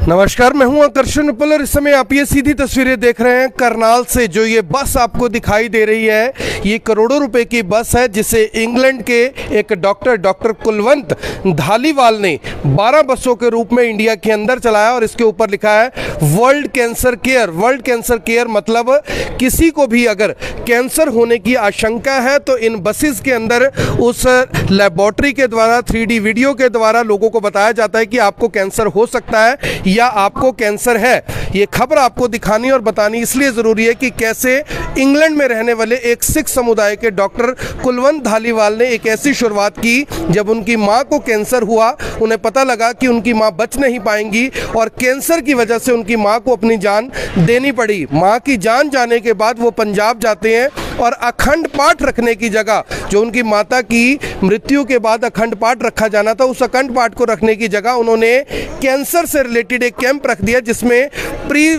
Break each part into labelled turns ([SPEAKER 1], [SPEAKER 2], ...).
[SPEAKER 1] नमस्कार, मैं हूं आकर्षण उपल और इस समय आप ये सीधी तस्वीरें देख रहे हैं करनाल से। जो ये बस आपको दिखाई दे रही है, ये करोड़ों रुपए की बस है जिसे इंग्लैंड के एक डॉक्टर कुलवंत धालीवाल ने 12 बसों के रूप में इंडिया के अंदर चलाया और इसके ऊपर लिखा है world cancer care. World cancer care मतलब किसी को भी अगर कैंसर होने की आशंका है तो इन बसेस के अंदर उस लेबोरेटरी के द्वारा 3D वीडियो के द्वारा लोगों को बताया जाता है कि आपको कैंसर हो सकता है या आपको कैंसर है। ये खबर आपको दिखानी और बतानी इसलिए ज़रूरी है कि कैसे इंग्लैंड में रहने वाले एक सिख समुदाय के डॉक्टर कुलवंत धालीवाल ने एक ऐसी शुरुआत की जब उनकी मां को कैंसर हुआ। उन्हें पता लगा कि उनकी मां बच नहीं पाएंगी और कैंसर की वजह से उनकी मां को अपनी जान देनी पड़ी। मां की जान जाने के बाद वो पंजाब जाते हैं और अखंड पाठ रखने की जगह, जो उनकी माता की मृत्यु के बाद अखंड पाठ रखा जाना था, उस अखंड पाठ को रखने की जगह उन्होंने कैंसर से रिलेटेड एक कैंप रख दिया जिसमें प्री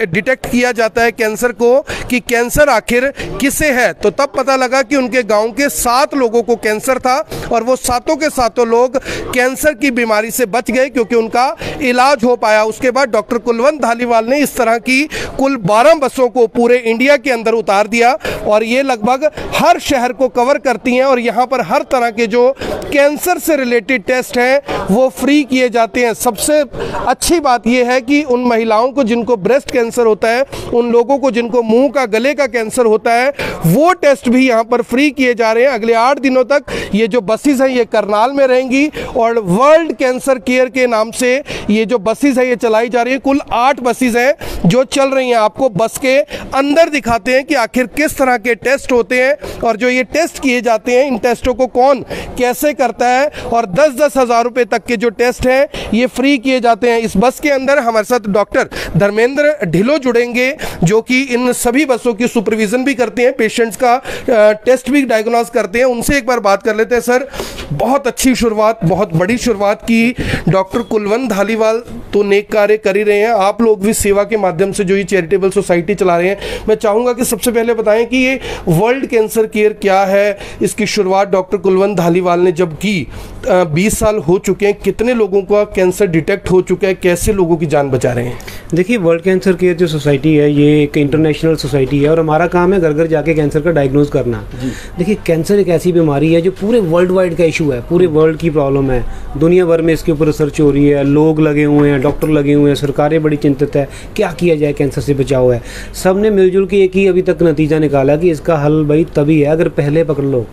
[SPEAKER 1] डिटेक्ट किया जाता है कैंसर को कि कैंसर आखिर किसे है। तो तब पता लगा कि उनके गांव के 7 लोगों को कैंसर था और वो सातों के सातों लोग कैंसर की बीमारी से बच गए क्योंकि उनका इलाज हो पाया। उसके बाद डॉक्टर कुलवंत धालीवाल ने इस तरह की कुल 12 बसों को पूरे इंडिया के अंदर उतार दिया और ये लगभग हर शहर को कवर करती हैं और यहाँ पर हर तरह के जो कैंसर से रिलेटेड टेस्ट हैं वो फ्री किए जाते हैं। सबसे अच्छी बात यह है कि उन महिलाओं को जिनको ब्रेस्ट कैंसर होता है, उन लोगों को जिनको मुंह का गले का कैंसर होता है, वो टेस्ट भी यहाँ पर फ्री किए जा रहे हैं। अगले 8 दिनों तक ये जो बसेस हैं ये करनाल में रहेंगी और वर्ल्ड कैंसर केयर के नाम से ये जो बसेस है ये चलाई जा रही है। कुल 8 बसेस हैं जो चल रही हैं। आपको बस के अंदर दिखाते हैं कि आखिर किस तरह के टेस्ट होते हैं और जो ये टेस्ट किए जाते हैं इन टेस्टों को कौन कैसे करता है और 10-10 हज़ार रुपए तक के जो टेस्ट हैं ये फ्री किए जाते हैं। इस बस के अंदर हमारे साथ डॉक्टर धर्मेंद्र ढिल्लो जुड़ेंगे जो कि इन सभी बसों की सुपरविजन भी करते हैं, पेशेंट्स का टेस्ट भी डायग्नोज करते हैं। उनसे एक बार बात कर लेते हैं। सर, बहुत अच्छी शुरुआत, बहुत बड़ी शुरुआत की डॉक्टर कुलवंत धालीवाल तो नेक कार्य कर ही रहे हैं, आप लोग भी सेवा के माध्यम से जो ये चैरिटेबल सोसाइटी चला रहे हैं। मैं चाहूँगा कि सबसे पहले बताएं कि ये वर्ल्ड कैंसर केयर क्या है, इसकी शुरुआत डॉक्टर कुलवंत धालीवाल ने जब की, 20 साल हो चुके हैं, कितने लोगों का कैंसर डिटेक्ट हो चुका है, कैसे लोगों की जान बचा रहे हैं?
[SPEAKER 2] देखिए, वर्ल्ड कैंसर केयर जो सोसाइटी है ये एक इंटरनेशनल सोसाइटी है और हमारा काम है घर घर जाके कैंसर का डायग्नोज करना। देखिए, कैंसर एक ऐसी बीमारी है जो पूरे वर्ल्ड वाइड का इशू है, पूरे वर्ल्ड की प्रॉब्लम है, दुनिया भर में इसके ऊपर रिसर्च हो रही है, लोग लगे हुए हैं, डॉक्टर लगे हुए हैं, सरकारें बड़ी चिंतित है क्या किया जाए, कैंसर से बचाव है। सब ने मिलजुल के एक ही अभी तक नतीजा निकाला कि इसका हल भाई तभी है अगर पहले पकड़ लो,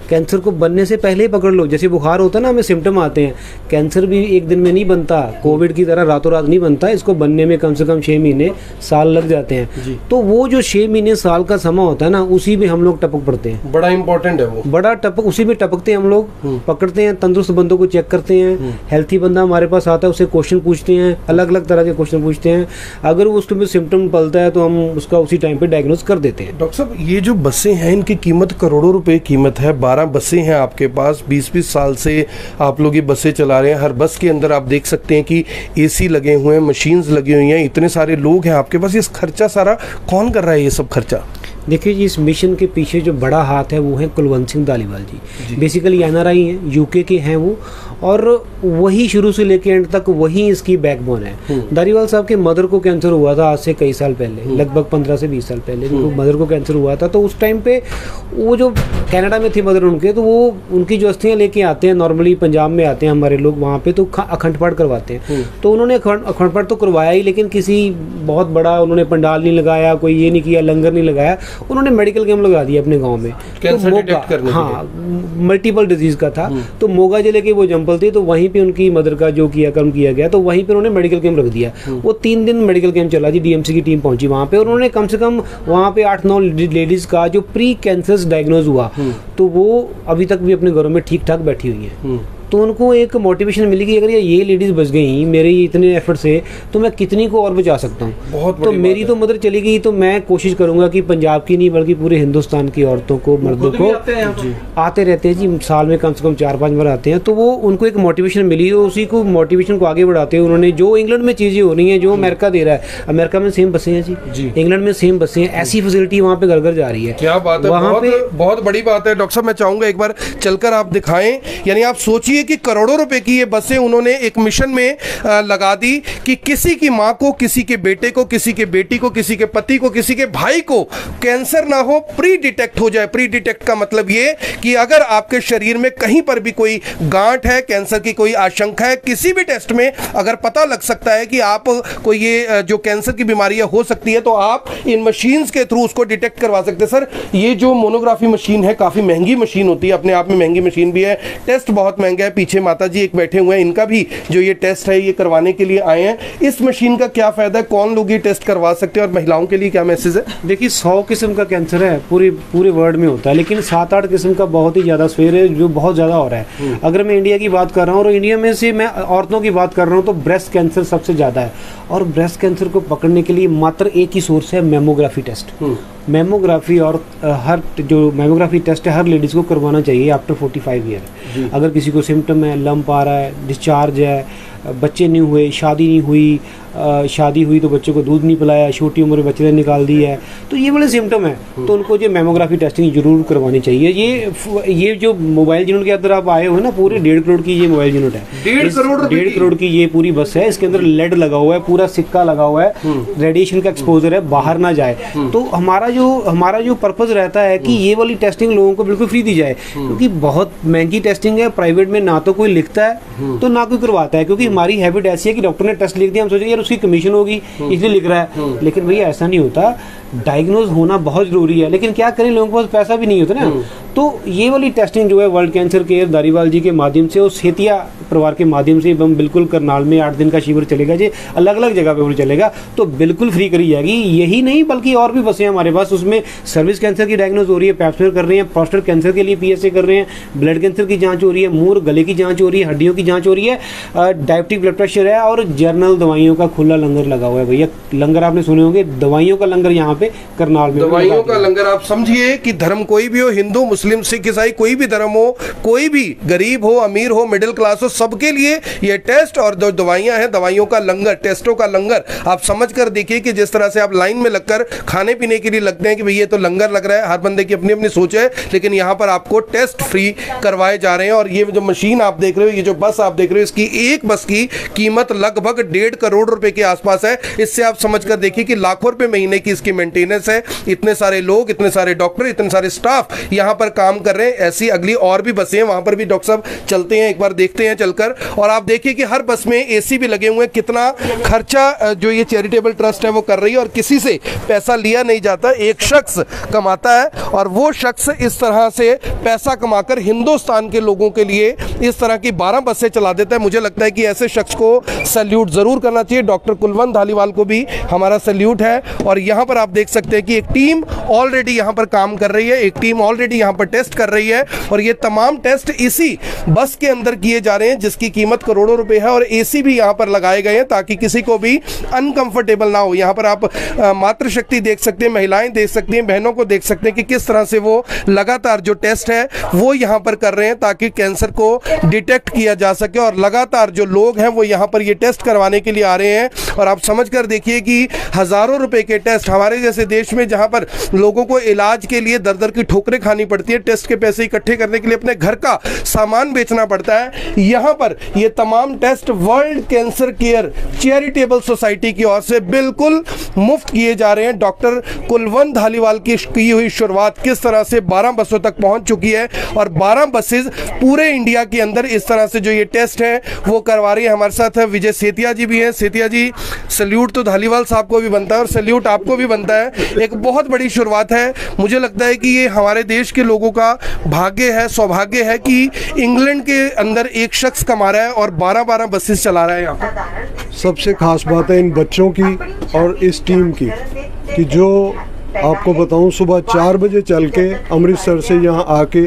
[SPEAKER 2] कैंसर को बनने से पहले ही पकड़ लो। जैसे बुखार होता है ना, हमें सिम्टम आते हैं, कैंसर भी एक दिन में नहीं बनता, कोविड की तरह रातों रात नहीं बनता, इसको बनने में कम से कम 6 महीने साल लग जाते हैं। तो वो जो 6 महीने साल का समय होता है ना, उसी में हम लोग टपक पड़ते हैं।
[SPEAKER 1] बड़ा इंपॉर्टेंट है वो,
[SPEAKER 2] बड़ा टपक उसी में टपकते हैं हम लोग, पकड़ते हैं, तंदुरुस्त बंदों को चेक करते हैं, हेल्थी बंदा हमारे पास आता है उसे क्वेश्चन पूछते हैं, अलग अलग तरह के क्वेश्चन पूछते हैं, अगर वो उसके सिम्टम पलता है तो हम उसका उसी टाइम पे डायग्नोज कर देते हैं।
[SPEAKER 1] डॉक्टर साहब, ये जो बसें हैं इनकी कीमत करोड़ों रुपए कीमत है, 12 बसें हैं आपके पास, 20-20 साल से आप लोग ये बसें चला रहे हैं। हर बस के अंदर आप देख सकते हैं कि एसी लगे हुए हैं, मशीन्स लगी हुई हैं, इतने सारे लोग हैं आपके पास, ये खर्चा सारा कौन कर रहा है ये सब खर्चा?
[SPEAKER 2] देखिए जी, इस मिशन के पीछे जो बड़ा हाथ है वो है कुलवंत सिंह धालीवाल जी। बेसिकली NRI हैं, यूके के हैं वो, और वही शुरू से लेके एंड तक वही इसकी बैकबोन है। धालीवाल साहब के मदर को कैंसर हुआ था आज से कई साल पहले, लगभग 15 से 20 साल पहले मदर को कैंसर हुआ था। तो उस टाइम पे वो जो कनाडा में थे मदर उनके, तो वो उनकी जो अस्थियाँ लेके आते हैं, नॉर्मली पंजाब में आते हैं हमारे लोग, वहाँ पे तो अखंड पाठ करवाते हैं। तो उन्होंने अखंड पाठ तो करवाया ही, लेकिन किसी बहुत बड़ा उन्होंने पंडाल नहीं लगाया, कोई ये नहीं किया, लंगर नहीं लगाया, उन्होंने मेडिकल कैंप लगा दिया अपने गांव में।
[SPEAKER 1] कैंसर डिटेक्ट करने के लिए।
[SPEAKER 2] हाँ, मल्टीपल डिजीज का था। तो मोगा जिले के वो जंपल थे, तो वहीं पे उनकी मदर का जो कर्म किया गया, तो वहीं पे उन्होंने मेडिकल कैंप रख दिया। वो 3 दिन मेडिकल कैंप चला जी, DMC की टीम पहुंची वहां पे और उन्होंने कम से कम वहां पे 8-9 लेडीज का जो प्री कैंसर डायग्नोज हुआ, तो वो अभी तक भी अपने घरों में ठीक ठाक बैठी हुई है। तो उनको एक मोटिवेशन मिली कि अगर ये लेडीज बच गई मेरे इतने एफर्ट से, तो मैं कितनी को और बचा सकता हूँ। तो मेरी तो मदर चली गई, तो मैं कोशिश करूंगा कि पंजाब की नहीं बल्कि पूरे हिंदुस्तान की औरतों को, मर्दों को, आते रहते हैं जी, साल में कम से कम 4-5 बार आते हैं। तो वो उनको एक मोटिवेशन मिली और उसी को मोटिवेशन को आगे बढ़ाते हुए उन्होंने जो इंग्लैंड में चीजें हो रही हैं, जो अमेरिका दे रहा है, अमेरिका में सेम बसें हैं जी, इंग्लैंड में सेम बसें हैं, ऐसी फैसिलिटी वहाँ पे घर घर जा रही है।
[SPEAKER 1] क्या बात है, वहाँ पे बहुत बड़ी बात है। डॉक्टर साहब, मैं चाहूंगा एक बार चलकर आप दिखाएं। यानी आप सोचिए कि करोड़ों रुपए की ये बसें उन्होंने एक मिशन में लगा दी कि किसी की मां को, किसी के बेटे को, किसी के बेटी को, किसी के पति को, किसी के भाई को कैंसर ना हो, प्री डिटेक्ट हो जाए। प्री डिटेक्ट का मतलब ये कि अगर आपके शरीर में कहीं पर भी कोई गांठ है, कैंसर की कोई आशंका है, किसी भी टेस्ट में अगर पता लग सकता है कि आप को ये जो कैंसर की बीमारियां हो सकती है, तो आप इन मशीन्स के थ्रू उसको डिटेक्ट करवा सकते हैं। सर, ये जो मोनोग्राफी मशीन है काफी महंगी मशीन होती है, अपने आप में महंगी मशीन भी है, टेस्ट बहुत महंगा है। पीछे माता जी एक बैठे हुए हैं, इनका भी जो ये टेस्ट है ये करवाने के लिए आए हैं। इस मशीन का क्या फायदा है, कौन लोग ये टेस्ट करवा सकते हैं और महिलाओं के लिए क्या मैसेज है?
[SPEAKER 2] देखिए 100 किस्म का कैंसर है पूरे वर्ल्ड में होता है, लेकिन 7-8 किस्म का बहुत ही ज्यादा स्वेर है जो बहुत ज्यादा हो रहा है। अगर मैं इंडिया की बात कर रहा हूँ और इंडिया में से मैं औरतों की बात कर रहा हूँ तो ब्रेस्ट कैंसर सबसे ज्यादा है। और ब्रेस्ट कैंसर को पकड़ने के लिए मात्र एक ही सोर्स है, मेमोग्राफी टेस्ट। मेमोग्राफी और हर जो मेमोग्राफी टेस्ट है हर लेडीज को करवाना चाहिए आफ्टर 45 ईयर। अगर किसी को सिम्टम है, लंप आ रहा है, डिस्चार्ज है, बच्चे नहीं हुए, शादी नहीं हुई, शादी हुई तो बच्चे को दूध नहीं पिलाया, छोटी उम्र में बच्चे ने निकाल दी है, तो ये वाले सिम्टम है तो उनको जो मेमोग्राफी टेस्टिंग जरूर करवानी चाहिए। ये जो मोबाइल यूनिट के अंदर आप आए हो ना, पूरे 1.5 करोड़ की ये मोबाइल यूनिट है। 1.5 करोड़ की ये पूरी बस है। इसके अंदर लेड लगा हुआ है, पूरा सिक्का लगा हुआ है, रेडिएशन का एक्सपोजर है, बाहर ना जाए। तो हमारा जो पर्पज रहता है कि ये वाली टेस्टिंग लोगों को बिल्कुल फ्री दी जाए, क्योंकि बहुत महंगी टेस्टिंग है। प्राइवेट में ना तो कोई लिखता है तो ना कोई करवाता है, क्योंकि हमारी हैबिट ऐसी है कि डॉक्टर ने टेस्ट लिख दिया, हम सोचेंगे यार उसकी कमीशन होगी इसलिए लिख रहा है, लेकिन भैया ऐसा नहीं होता। डायग्नोज होना बहुत जरूरी है, लेकिन क्या करें, लोगों के पास पैसा भी नहीं होता ना। तो ये वाली टेस्टिंग जो है वर्ल्ड कैंसर केयर धारीवाल जी के माध्यम से और सेतिया परिवार के माध्यम से हम बिल्कुल करनाल में 8 दिन का शिविर चलेगा जी, अलग अलग जगह पे चलेगा, तो बिल्कुल फ्री करी जाएगी। यही नहीं बल्कि और भी बसें हमारे पास, उसमें सर्विस कैंसर की डायग्नोज हो रही है, पैप्समेयर कर रहे हैं, प्रोस्टेट कैंसर के लिए PSA कर रहे हैं, ब्लड कैंसर की जांच हो रही है, मुंह गले की जांच हो रही है, हड्डियों की जांच हो रही है, डायबिटिक ब्लड प्रेशर है, और जर्नल दवाइयों का खुला लंगर लगा हुआ है। भैया लंगर आपने सुने होंगे, दवाइयों का लंगर यहाँ पे करनाल में,
[SPEAKER 1] दवाइयों का लंगर। आप समझिए कि धर्म कोई भी हो, हिंदू, मुस्लिम, सिख, ईसाई, कोई भी धर्म हो, कोई भी गरीब हो, अमीर हो, मिडिल क्लास हो, सबके लिए ये टेस्ट और जो दवाइयां हैं, दवाइयों का लंगर, टेस्टों का लंगर। आप समझ कर देखिए कि जिस तरह से आप लाइन में लगकर खाने पीने के लिए लगते हैं कि भैया ये तो लंगर लग रहा है, हर बंदे की अपनी अपनी सोच है, लेकिन यहाँ पर आपको टेस्ट फ्री करवाए जा रहे हैं। और ये जो मशीन आप देख रहे हो, ये जो बस आप देख रहे हो, इसकी एक बस की कीमत लगभग 1.5 करोड़ रुपए के आसपास है। इससे आप समझ कर देखिए कि लाखों रुपए महीने की इसकी मेंटेनेंस है। इतने सारे लोग, इतने सारे डॉक्टर, इतने सारे स्टाफ यहाँ पर काम कर रहे हैं। ऐसी अगली और भी बसें हैं, वहां पर भी डॉक्टर साहब चलते हैं, एक बार देखते हैं चलकर। और आप देखिए कि हर बस में AC भी लगे हुए हैं। कितना खर्चा जो ये चैरिटेबल ट्रस्ट है वो कर रही है, और किसी से पैसा लिया नहीं जाता, एक शख्स कमाता है और वो शख्स इस तरह से पैसा कमाकर हिंदुस्तान के लोगों के लिए इस तरह की 12 बसें चला देता है। मुझे लगता है कि ऐसे शख्स को सैल्यूट जरूर करना चाहिए। डॉक्टर कुलवंत धालीवाल को भी हमारा सैल्यूट है। और यहाँ पर आप देख सकते हैं कि एक टीम ऑलरेडी यहाँ पर काम कर रही है, एक टीम ऑलरेडी यहाँ पर टेस्ट कर रही है, और ये तमाम टेस्ट इसी बस के अंदर किए जा रहे हैं जिसकी कीमत करोड़ों रुपए है। और AC भी यहाँ पर लगाए गए हैं ताकि किसी को भी अनकंफर्टेबल ना हो। यहाँ पर आप मातृशक्ति देख सकते हैं, महिलाएं देख सकती हैं, बहनों को देख सकते हैं कि किस तरह से वो लगातार जो टेस्ट है वो यहाँ पर कर रहे हैं ताकि कैंसर को डिटेक्ट किया जा सके। और लगातार जो लोग हैं वो यहाँ पर ये टेस्ट करवाने के लिए आ रहे हैं। और आप समझ कर देखिए कि हजारों रुपए के टेस्ट, हमारे जैसे देश में जहाँ पर लोगों को इलाज के लिए दर दर की ठोकरें खानी पड़ती है, टेस्ट के पैसे इकट्ठे करने के लिए अपने घर का सामान बेचना पड़ता है, यहाँ पर ये तमाम test world cancer care charitable society की ओर से बिल्कुल मुफ्त किए जा रहे हैं। डॉक्टर कुलवंत धालीवाल की हुई शुरुआत किस तरह से 12 बसों तक पहुंच चुकी है, और 12 बसेज पूरे इंडिया के अंदर इस तरह से जो ये टेस्ट है वो करवा रही है। हमारे साथ विजय सेतिया जी भी हैं। सेतिया जी, सैल्यूट तो धालीवाल साहब को भी बनता है और सैल्यूट आपको भी बनता है। एक बहुत बड़ी शुरुआत है। मुझे लगता है कि ये हमारे देश के लोगों का भाग्य है, सौभाग्य है कि इंग्लैंड के अंदर एक शख्स कमा रहा है और 12-12 बसेस चला रहा है यहाँ पर।
[SPEAKER 3] सबसे खास बात है इन बच्चों की और इस टीम की कि जो आपको बताऊं, सुबह 4 बजे चल के अमृतसर से यहाँ आके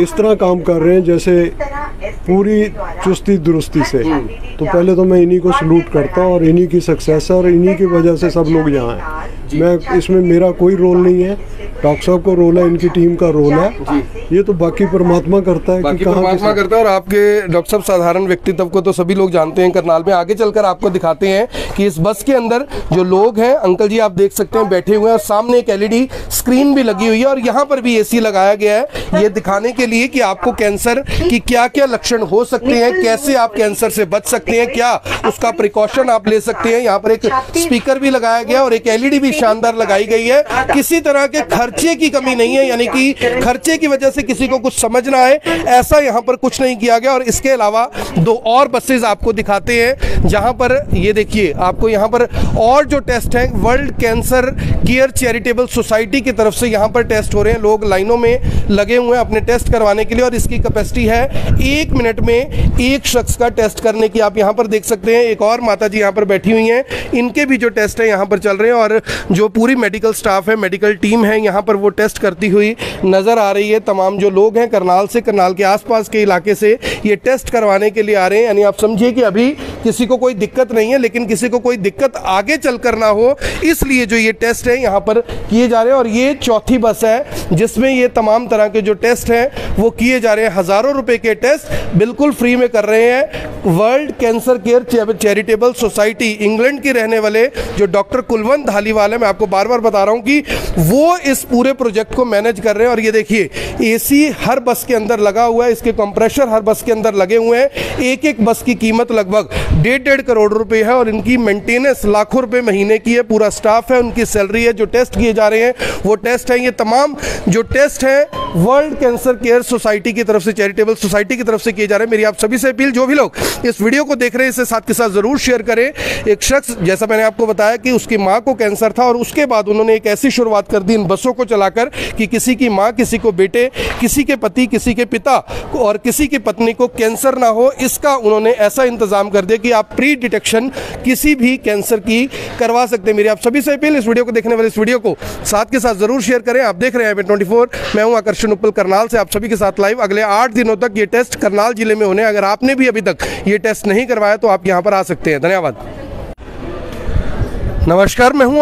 [SPEAKER 3] इस तरह काम कर रहे हैं जैसे पूरी चुस्ती दुरुस्ती से। तो पहले तो मैं इन्हीं को सलूट करता हूँ, और इन्हीं की सक्सेस है और इन्हीं की वजह से सब लोग यहाँ हैं। मैं इसमें मेरा कोई रोल नहीं है, डॉक्टर साहब का रोल है, इनकी टीम का रोल है, ये तो बाकी परमात्मा करता है।
[SPEAKER 1] बाकी परमात्मा करता है। और आपके डॉक्टर साहब साधारण व्यक्तित्व को तो सभी लोग जानते हैं करनाल में। आगे चलकर आपको दिखाते हैं कि इस बस के अंदर जो लोग हैं, अंकल जी आप देख सकते हैं बैठे हुए हैं और सामने एक LED स्क्रीन भी लगी हुई है और यहाँ पर भी AC लगाया गया है, ये दिखाने के लिए कि आपको कैंसर की क्या क्या लक्षण हो सकते हैं, कैसे आप कैंसर से बच सकते हैं, क्या उसका प्रिकॉशन आप ले सकते हैं। यहाँ पर एक स्पीकर भी लगाया गया और एक LED भी शानदार लगाई गई है। किसी तरह के खर्चे की कमी नहीं है, यानी कि खर्चे की वजह से किसी को कुछ समझना है ऐसा यहाँ पर कुछ नहीं किया गया। और इसके अलावा 2 और बसेज आपको दिखाते हैं जहां पर ये देखिए आपको यहाँ पर और जो टेस्ट हैं world cancer care charitable society की तरफ से यहाँ पर टेस्ट हो रहे हैं। लोग लाइनों में लगे हुए हैं अपने टेस्ट करवाने के लिए और इसकी कैपेसिटी है 1 मिनट में 1 शख्स का टेस्ट करने की। आप यहाँ पर देख सकते हैं एक और माता जी यहाँ पर बैठी हुई हैं, इनके भी जो टेस्ट है यहाँ पर चल रहे हैं और जो पूरी मेडिकल स्टाफ है, मेडिकल टीम है यहाँ पर वो टेस्ट करती हुई नजर आ रही है। तमाम जो लोग हैं करनाल से, करनाल के आसपास के इलाके से ये टेस्ट करवाने के लिए आ रहे हैं। यानी आप समझिए कि अभी किसी को कोई दिक्कत नहीं है, लेकिन किसी को कोई दिक्कत आगे चलकर ना हो इसलिए जो ये टेस्ट है यहाँ पर किए जा रहे हैं। और ये चौथी बस है जिसमें ये तमाम तरह के जो टेस्ट हैं वो किए जा रहे हैं। हजारों रुपए के टेस्ट बिल्कुल फ्री में कर रहे हैं। World cancer care charitable society England के रहने वाले जो डॉक्टर कुलवंत धालीवाल है, मैं आपको बार बार बता रहा हूं कि वो इस पूरे प्रोजेक्ट को मैनेज कर रहे हैं। और ये देखिए AC हर बस के अंदर लगा हुआ है, इसके कंप्रेशर हर बस के अंदर लगे हुए हैं। एक बस की कीमत लगभग 1.5 करोड़ रुपए है और इनकी मेंटेनेंस लाखों रुपए महीने की है। पूरा स्टाफ है, उनकी सैलरी है। जो टेस्ट किए जा रहे हैं वो टेस्ट है, ये तमाम जो टेस्ट है वर्ल्ड कैंसर केयर सोसाइटी की तरफ से, चैरिटेबल सोसाइटी की तरफ से किए जा रहे हैं। मेरी आप सभी से अपील, जो भी लोग इस वीडियो को देख रहे हैं इसे साथ के साथ जरूर शेयर करें। एक शख्स, जैसा मैंने आपको बताया कि उसकी मां को कैंसर था और उसके बाद उन्होंने एक ऐसी शुरुआत कर दी इन बसों को चलाकर कि किसी की मां, किसी को बेटे, किसी के पति, किसी के पिता और किसी की पत्नी को कैंसर ना हो, इसका उन्होंने ऐसा इंतजाम कर दिया कि आप प्री डिटेक्शन किसी भी कैंसर की करवा सकते हैं। मेरी आप सभी से अपील, इस वीडियो को देखने वाले इस वीडियो को साथ के साथ जरूर शेयर करें। आप देख रहे हैं IB24, मैं हूं आकर्षण उपल करनाल से, आप सभी के साथ लाइव। अगले 8 दिनों तक ये टेस्ट करनाल जिले में होने, अगर आपने भी अभी तक ये टेस्ट नहीं करवाया तो आप यहां पर आ सकते हैं। धन्यवाद। नमस्कार, मैं हूं